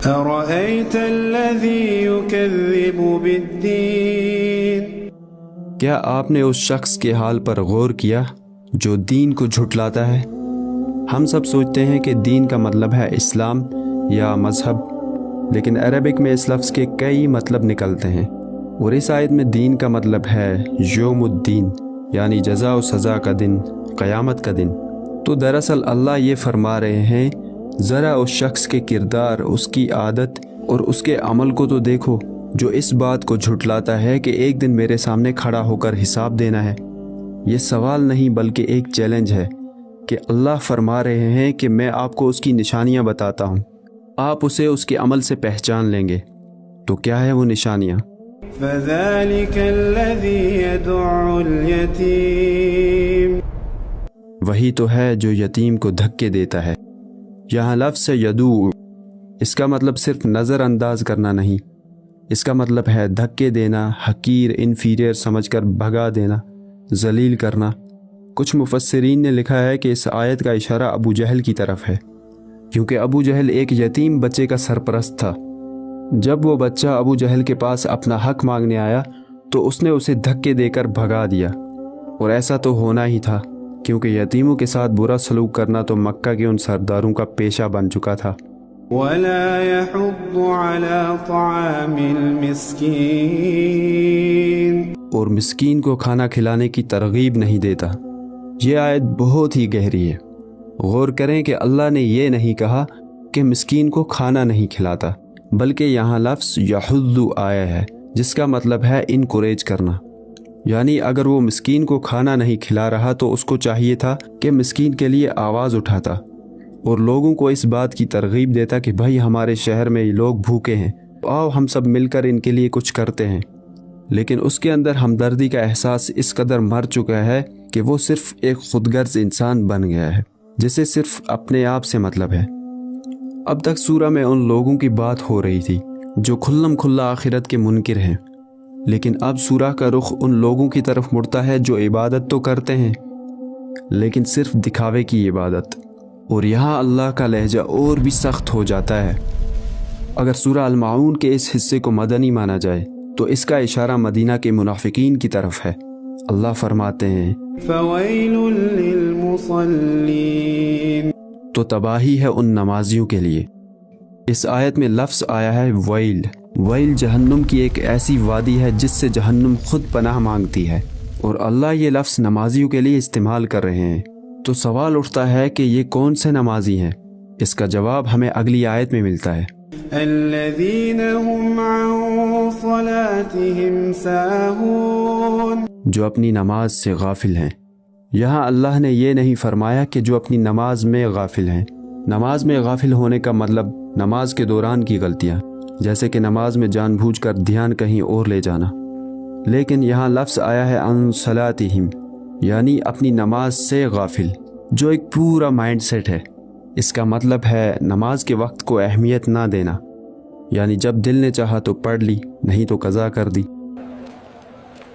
أرأيت الذي يكذب بالدين کیا آپ نے اس شخص کے حال پر غور کیا جو دین کو جھٹلاتا ہے؟ ہم سب سوچتے ہیں کہ دین کا مطلب ہے اسلام یا مذہب، لیکن عربک میں اس لفظ کے کئی مطلب نکلتے ہیں، اور اس آیت میں دین کا مطلب ہے یوم الدین، یعنی جزا و سزا کا دن، قیامت کا دن۔ تو دراصل اللہ یہ فرما رہے ہیں ذرا اس شخص کے کردار، اس کی عادت اور اس کے عمل کو تو دیکھو جو اس بات کو جھٹلاتا ہے کہ ایک دن میرے سامنے کھڑا ہو کر حساب دینا ہے۔ یہ سوال نہیں بلکہ ایک چیلنج ہے کہ اللہ فرما رہے ہیں کہ میں آپ کو اس کی نشانیاں بتاتا ہوں، آپ اسے اس کے عمل سے پہچان لیں گے۔ تو کیا ہے وہ نشانیاں؟ فذلك الذي يدع اليتيم وہی تو ہے جو یتیم کو دھکے دیتا ہے۔ یہاں لفظ سے یدعو، اس کا مطلب صرف نظر انداز کرنا نہیں، اس کا مطلب ہے دھکے دینا، حقیر، انفیریئر سمجھ کر بھگا دینا، ذلیل کرنا۔ کچھ مفسرین نے لکھا ہے کہ اس آیت کا اشارہ ابو جہل کی طرف ہے، کیونکہ ابو جہل ایک یتیم بچے کا سرپرست تھا۔ جب وہ بچہ ابو جہل کے پاس اپنا حق مانگنے آیا تو اس نے اسے دھکے دے کر بھگا دیا، اور ایسا تو ہونا ہی تھا کیونکہ یتیموں کے ساتھ برا سلوک کرنا تو مکہ کے ان سرداروں کا پیشہ بن چکا تھا۔ ولا يحض على طعام المسكين اور مسکین کو کھانا کھلانے کی ترغیب نہیں دیتا۔ یہ آیت بہت ہی گہری ہے۔ غور کریں کہ اللہ نے یہ نہیں کہا کہ مسکین کو کھانا نہیں کھلاتا، بلکہ یہاں لفظ یحض آیا ہے جس کا مطلب ہے انکوریج کرنا، یعنی اگر وہ مسکین کو کھانا نہیں کھلا رہا تو اس کو چاہیے تھا کہ مسکین کے لیے آواز اٹھاتا اور لوگوں کو اس بات کی ترغیب دیتا کہ بھائی ہمارے شہر میں یہ لوگ بھوکے ہیں، آؤ ہم سب مل کر ان کے لیے کچھ کرتے ہیں۔ لیکن اس کے اندر ہمدردی کا احساس اس قدر مر چکا ہے کہ وہ صرف ایک خود غرض انسان بن گیا ہے جسے صرف اپنے آپ سے مطلب ہے۔ اب تک سورہ میں ان لوگوں کی بات ہو رہی تھی جو کھلم کھلا آخرت کے منکر ہیں، لیکن اب سورہ کا رخ ان لوگوں کی طرف مڑتا ہے جو عبادت تو کرتے ہیں لیکن صرف دکھاوے کی عبادت، اور یہاں اللہ کا لہجہ اور بھی سخت ہو جاتا ہے۔ اگر سورہ المعون کے اس حصے کو مدنی مانا جائے تو اس کا اشارہ مدینہ کے منافقین کی طرف ہے۔ اللہ فرماتے ہیں فويل للمصلين تو تباہی ہے ان نمازیوں کے لیے۔ اس آیت میں لفظ آیا ہے ویل۔ ویل جہنم کی ایک ایسی وادی ہے جس سے جہنم خود پناہ مانگتی ہے، اور اللہ یہ لفظ نمازیوں کے لیے استعمال کر رہے ہیں۔ تو سوال اٹھتا ہے کہ یہ کون سے نمازی ہیں؟ اس کا جواب ہمیں اگلی آیت میں ملتا ہے، الذين هم عن صلاتهم ساهون جو اپنی نماز سے غافل ہیں۔ یہاں اللہ نے یہ نہیں فرمایا کہ جو اپنی نماز میں غافل ہیں۔ نماز میں غافل ہونے کا مطلب نماز کے دوران کی غلطیاں، جیسے کہ نماز میں جان بوجھ کر دھیان کہیں اور لے جانا، لیکن یہاں لفظ آیا ہے عن صلاتہم، یعنی اپنی نماز سے غافل، جو ایک پورا مائنڈ سیٹ ہے۔ اس کا مطلب ہے نماز کے وقت کو اہمیت نہ دینا، یعنی جب دل نے چاہا تو پڑھ لی، نہیں تو قضا کر دی۔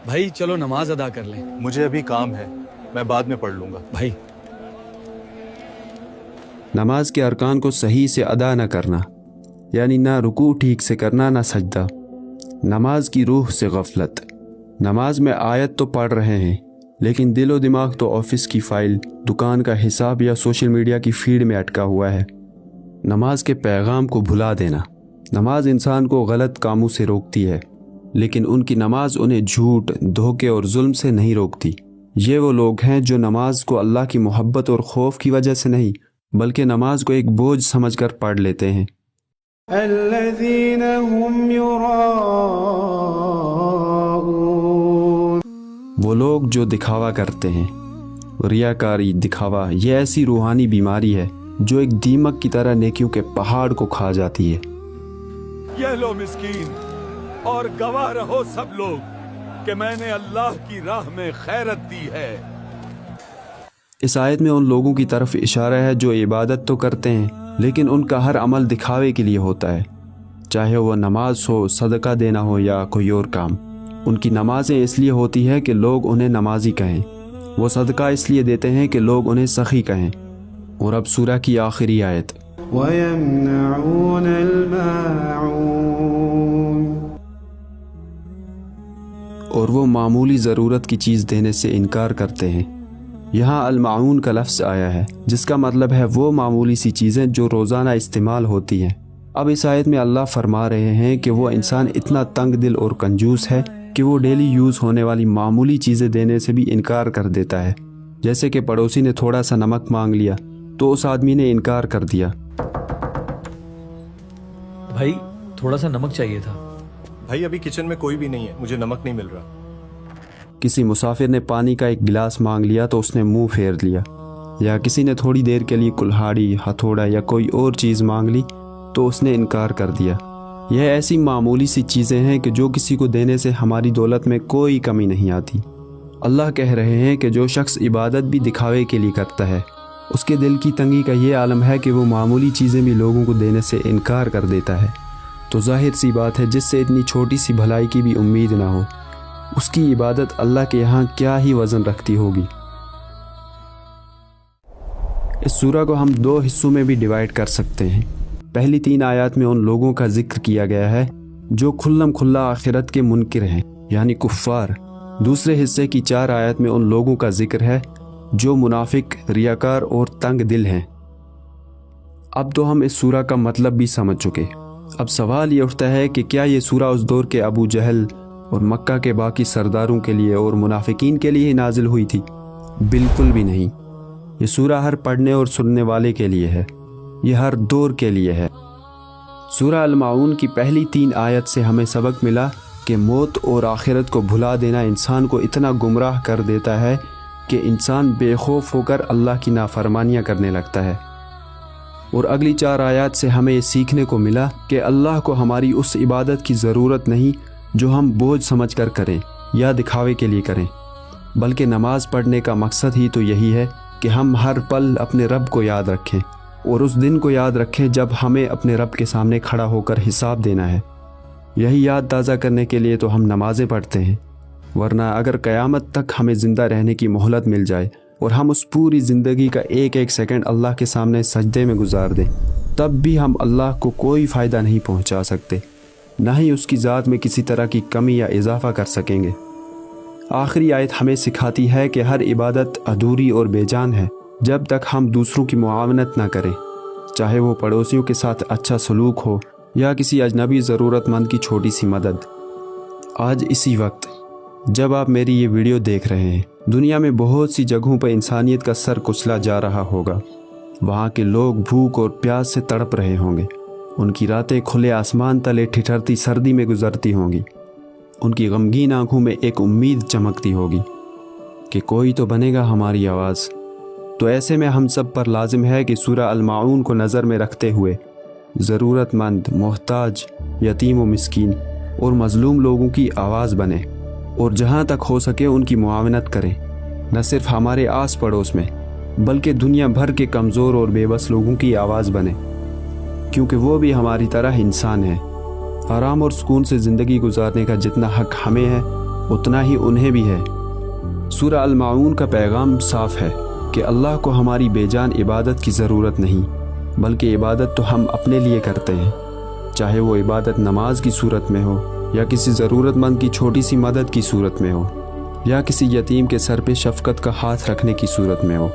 بھائی چلو نماز ادا کر لیں۔ مجھے ابھی کام ہے، میں بعد میں پڑھ لوں گا۔ بھائی نماز کے ارکان کو صحیح سے ادا نہ کرنا، یعنی نہ رکوع ٹھیک سے کرنا نہ سجدہ، نماز کی روح سے غفلت۔ نماز میں آیت تو پڑھ رہے ہیں لیکن دل و دماغ تو آفس کی فائل، دکان کا حساب یا سوشل میڈیا کی فیڈ میں اٹکا ہوا ہے۔ نماز کے پیغام کو بھلا دینا۔ نماز انسان کو غلط کاموں سے روکتی ہے، لیکن ان کی نماز انہیں جھوٹ، دھوکے اور ظلم سے نہیں روکتی۔ یہ وہ لوگ ہیں جو نماز کو اللہ کی محبت اور خوف کی وجہ سے نہیں بلکہ نماز کو ایک بوجھ سمجھ کر پڑھ لیتے ہیں۔ الذين هم يراءون وہ لوگ جو دکھاوا کرتے ہیں۔ ریاکاری، دکھاوا، یہ ایسی روحانی بیماری ہے جو ایک دیمک کی طرح نیکیوں کے پہاڑ کو کھا جاتی ہے۔ یہ لو مسکین، اور گواہ رہو سب لوگ کہ میں نے اللہ کی راہ میں خیرت دی ہے۔ اس آیت میں ان لوگوں کی طرف اشارہ ہے جو عبادت تو کرتے ہیں لیکن ان کا ہر عمل دکھاوے کے لیے ہوتا ہے، چاہے وہ نماز ہو، صدقہ دینا ہو یا کوئی اور کام۔ ان کی نمازیں اس لیے ہوتی ہے کہ لوگ انہیں نمازی کہیں، وہ صدقہ اس لیے دیتے ہیں کہ لوگ انہیں سخی کہیں۔ اور اب سورہ کی آخری آیت، ويمنعون الماعون. اور وہ معمولی ضرورت کی چیز دینے سے انکار کرتے ہیں. یہاں المعون کا لفظ آیا ہے جس کا مطلب ہے وہ معمولی سی چیزیں جو روزانہ استعمال ہوتی ہیں. اب اس آیت میں اللہ فرما رہے ہیں کہ وہ انسان اتنا تنگ دل اور کنجوس ہے کہ وہ ڈیلی یوز ہونے والی معمولی چیزیں دینے سے بھی انکار کر دیتا ہے. جیسے کہ پڑوسی نے تھوڑا سا نمک مانگ لیا تو اس آدمی نے انکار کر دیا. بھائی تھوڑا سا نمک چاہیے تھا. بھائی ابھی کچن میں کوئی بھی نہیں ہے, مجھے نمک نہیں مل رہا. کسی مسافر نے پانی کا ایک گلاس مانگ لیا تو اس نے منہ پھیر لیا. یا کسی نے تھوڑی دیر کے لیے کلہاڑی, ہتھوڑا یا کوئی اور چیز مانگ لی تو اس نے انکار کر دیا. یہ ایسی معمولی سی چیزیں ہیں کہ جو کسی کو دینے سے ہماری دولت میں کوئی کمی نہیں آتی. اللہ کہہ رہے ہیں کہ جو شخص عبادت بھی دکھاوے کے لیے کرتا ہے اس کے دل کی تنگی کا یہ عالم ہے کہ وہ معمولی چیزیں بھی لوگوں کو دینے سے انکار کر دیتا ہے. تو ظاہر سی بات ہے جس سے اتنی چھوٹی سی بھلائی کی بھی امید نہ ہو اس کی عبادت اللہ کے یہاں کیا ہی وزن رکھتی ہوگی. اس سورہ کو ہم 2 حصوں میں بھی ڈیوائیڈ کر سکتے ہیں. پہلی 3 آیات میں ان لوگوں کا ذکر کیا گیا ہے جو کھلم کھلا آخرت کے منکر ہیں یعنی کفار. دوسرے حصے کی 4 آیات میں ان لوگوں کا ذکر ہے جو منافق, ریاکار اور تنگ دل ہیں. اب تو ہم اس سورہ کا مطلب بھی سمجھ چکے. اب سوال یہ اٹھتا ہے کہ کیا یہ سورہ اس دور کے ابو جہل اور مکہ کے باقی سرداروں کے لیے اور منافقین کے لیے ہی نازل ہوئی تھی؟ بالکل بھی نہیں. یہ سورہ ہر پڑھنے اور سننے والے کے لیے ہے. یہ ہر دور کے لیے ہے. سورہ المعون کی پہلی 3 آیت سے ہمیں سبق ملا کہ موت اور آخرت کو بھلا دینا انسان کو اتنا گمراہ کر دیتا ہے کہ انسان بے خوف ہو کر اللہ کی نافرمانیاں کرنے لگتا ہے. اور اگلی 4 آیات سے ہمیں یہ سیکھنے کو ملا کہ اللہ کو ہماری اس عبادت کی ضرورت نہیں جو ہم بوجھ سمجھ کر کریں یا دکھاوے کے لیے کریں, بلکہ نماز پڑھنے کا مقصد ہی تو یہی ہے کہ ہم ہر پل اپنے رب کو یاد رکھیں اور اس دن کو یاد رکھیں جب ہمیں اپنے رب کے سامنے کھڑا ہو کر حساب دینا ہے. یہی یاد تازہ کرنے کے لیے تو ہم نمازیں پڑھتے ہیں. ورنہ اگر قیامت تک ہمیں زندہ رہنے کی مہلت مل جائے اور ہم اس پوری زندگی کا ایک ایک سیکنڈ اللہ کے سامنے سجدے میں گزار دیں تب بھی ہم اللہ کو کوئی فائدہ نہیں پہنچا سکتے, نہ ہی اس کی ذات میں کسی طرح کی کمی یا اضافہ کر سکیں گے. آخری آیت ہمیں سکھاتی ہے کہ ہر عبادت ادھوری اور بے جان ہے جب تک ہم دوسروں کی معاونت نہ کریں, چاہے وہ پڑوسیوں کے ساتھ اچھا سلوک ہو یا کسی اجنبی ضرورت مند کی چھوٹی سی مدد. آج اسی وقت جب آپ میری یہ ویڈیو دیکھ رہے ہیں دنیا میں بہت سی جگہوں پر انسانیت کا سر کچلا جا رہا ہوگا. وہاں کے لوگ بھوک اور پیاس سے تڑپ رہے ہوں گے. ان کی راتیں کھلے آسمان تلے ٹھٹھرتی سردی میں گزرتی ہوں گی. ان کی غمگین آنکھوں میں ایک امید چمکتی ہوگی کہ کوئی تو بنے گا ہماری آواز. تو ایسے میں ہم سب پر لازم ہے کہ سورہ المعون کو نظر میں رکھتے ہوئے ضرورت مند, محتاج, یتیم و مسکین اور مظلوم لوگوں کی آواز بنیں اور جہاں تک ہو سکے ان کی معاونت کریں, نہ صرف ہمارے آس پڑوس میں بلکہ دنیا بھر کے کمزور اور بے بس لوگوں کی آواز بنیں, کیونکہ وہ بھی ہماری طرح انسان ہیں. آرام اور سکون سے زندگی گزارنے کا جتنا حق ہمیں ہے اتنا ہی انہیں بھی ہے. سورہ المعون کا پیغام صاف ہے کہ اللہ کو ہماری بے جان عبادت کی ضرورت نہیں, بلکہ عبادت تو ہم اپنے لیے کرتے ہیں, چاہے وہ عبادت نماز کی صورت میں ہو یا کسی ضرورت مند کی چھوٹی سی مدد کی صورت میں ہو یا کسی یتیم کے سر پہ شفقت کا ہاتھ رکھنے کی صورت میں ہو.